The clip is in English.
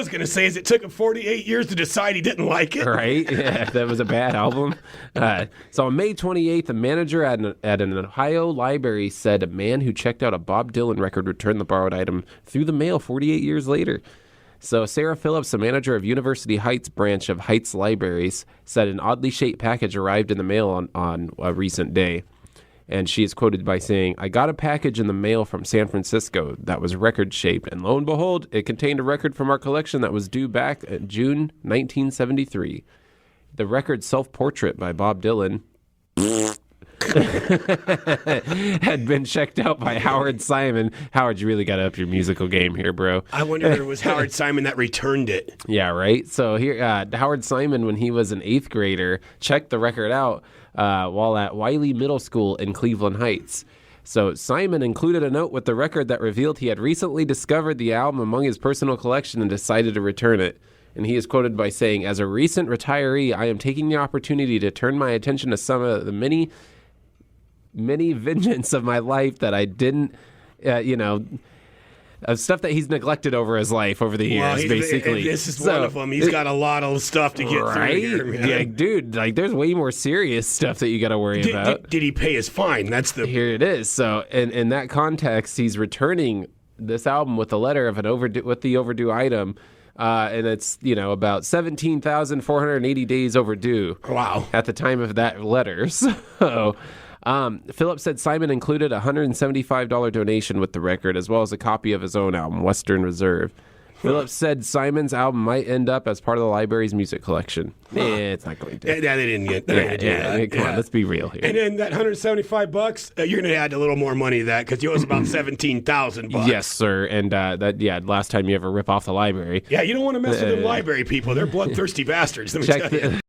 was going to say is it took him 48 years to decide he didn't like it. Right? Yeah, that was a bad album. So on May 28th, a manager at an Ohio library said a man who checked out a Bob Dylan record returned the borrowed item through the mail 48 years later. So Sarah Phillips, the manager of University Heights branch of Heights Libraries, said an oddly shaped package arrived in the mail on a recent day. And she is quoted by saying, "I got a package in the mail from San Francisco that was record-shaped, and lo and behold, it contained a record from our collection that was due back in June 1973. The record Self-Portrait by Bob Dylan had been checked out by Howard Simon." Howard, you really got to up your musical game here, bro. I wonder if it was Howard Simon that returned it. Yeah, right? So here, Howard Simon, when he was an 8th grader, checked the record out while at Wiley Middle School in Cleveland Heights. So Simon included a note with the record that revealed he had recently discovered the album among his personal collection and decided to return it. And he is quoted by saying, "As a recent retiree, I am taking the opportunity to turn my attention to some of the many vengeance of my life that I didn't, of stuff that he's neglected over his life over the years, basically." This is one of them. He's got a lot of stuff to get through here, man. Yeah, dude, there's way more serious stuff that you got to worry about. Did he pay his fine? Here it is. So in that context, he's returning this album with a letter of the overdue item. And it's, about 17,480 days overdue. Wow. At the time of that letter. So Phillips said Simon included a $175 donation with the record, as well as a copy of his own album, Western Reserve. Phillips said Simon's album might end up as part of the library's music collection. It's not going to. Yeah, they didn't get that. Come on, let's be real here. And then that $175, you're going to add a little more money to that because it was about $17,000. Yes, sir. And last time you ever rip off the library. Yeah, you don't want to mess with them library people. They're bloodthirsty bastards. Let me tell you.